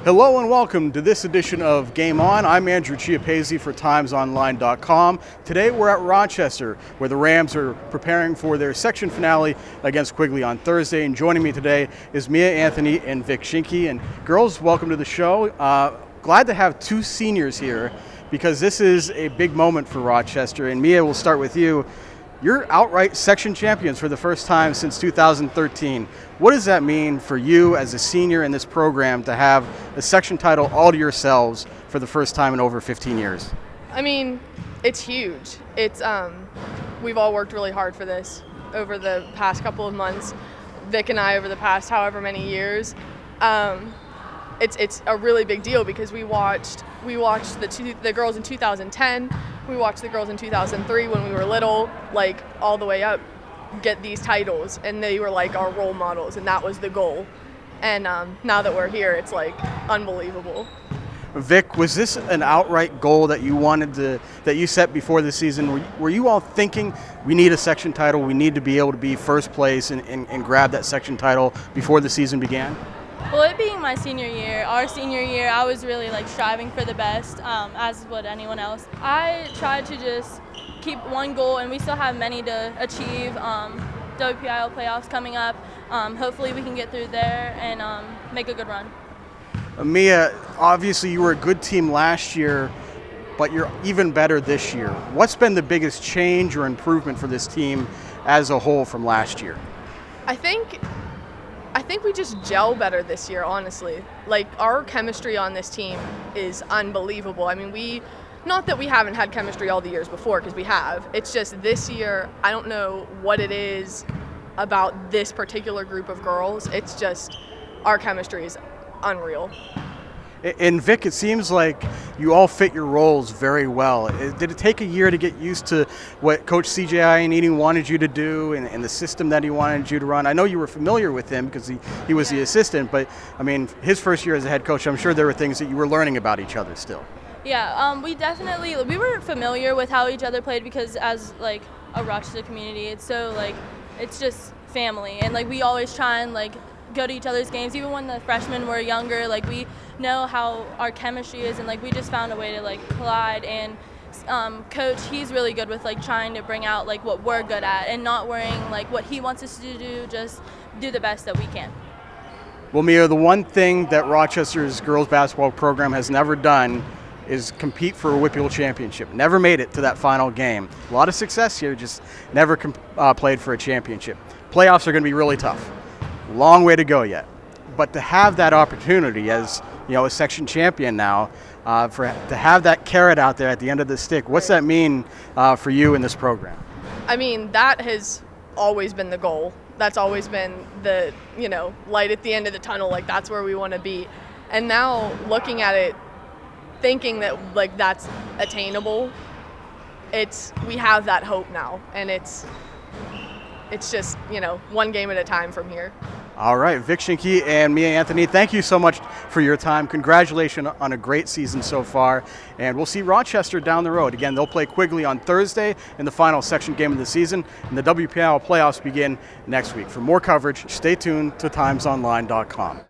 Hello and welcome to this edition of Game On. I'm Andrew Chiappazzi for TimesOnline.com. Today we're at Rochester, where the Rams are preparing for their section finale against Quigley on Thursday. And joining me today is Mia Anthony and Vic Schinke. And girls, welcome to the show. Glad to have two seniors here because this is a big moment for Rochester. And Mia, we'll start with you. You're outright section champions for the first time since 2013. What does that mean for you as a senior in this program to have a section title all to yourselves for the first time in over 15 years? I mean, it's huge. We've all worked really hard for this over the past couple of months. Vic and I over the past however many years. It's a really big deal because we watched the girls in 2010. We watched the girls in 2003 when we were little, like all the way up, get these titles, and they were like our role models, and that was the goal. And now that we're here, it's like unbelievable. Vic, was this an outright goal that you set before the season? Were you all thinking we need a section title, we need to be able to be first place and grab that section title before the season began? Well, it being my our senior year, I was really striving for the best, as would anyone else. I tried to just keep one goal, and we still have many to achieve. WPIAL playoffs coming up. Hopefully we can get through there and make a good run. Mia, obviously you were a good team last year, but you're even better this year. What's been the biggest change or improvement for this team as a whole from last year? I think we just gel better this year, honestly. Like, our chemistry on this team is unbelievable. I mean, not that we haven't had chemistry all the years before, because we have. It's just this year, I don't know what it is about this particular group of girls. It's just our chemistry is unreal. And Vic, it seems like you all fit your roles very well. Did it take a year to get used to what Coach CJ Iannini wanted you to do and the system that he wanted you to run? I know you were familiar with him because he was the assistant, but I mean, his first year as a head coach, I'm sure there were things that you were learning about each other still. Yeah, we were familiar with how each other played because as a Rochester community, it's so it's just family, and we always try and go to each other's games. Even when the freshmen were younger, we know how our chemistry is, and we just found a way to collide. And Coach, he's really good with trying to bring out what we're good at and not worrying what he wants us to do, just do the best that we can. Well, Mia, the one thing that Rochester's girls basketball program has never done is compete for a WPIAL championship. Never made it to that final game. A lot of success here, just never played for a championship. Playoffs are going to be really tough. Long way to go yet. But to have that opportunity as a section champion now, to have that carrot out there at the end of the stick, what's that mean for you in this program? I mean, that has always been the goal. That's always been the light at the end of the tunnel. That's where we want to be. And now looking at it, thinking that that's attainable, we have that hope now, and it's just one game at a time from here. All right, Vic Schinke and Mia Anthony, thank you so much for your time. Congratulations on a great season so far, and we'll see Rochester down the road. Again, they'll play Quigley on Thursday in the final section game of the season, and the WPIAL playoffs begin next week. For more coverage, stay tuned to TimesOnline.com.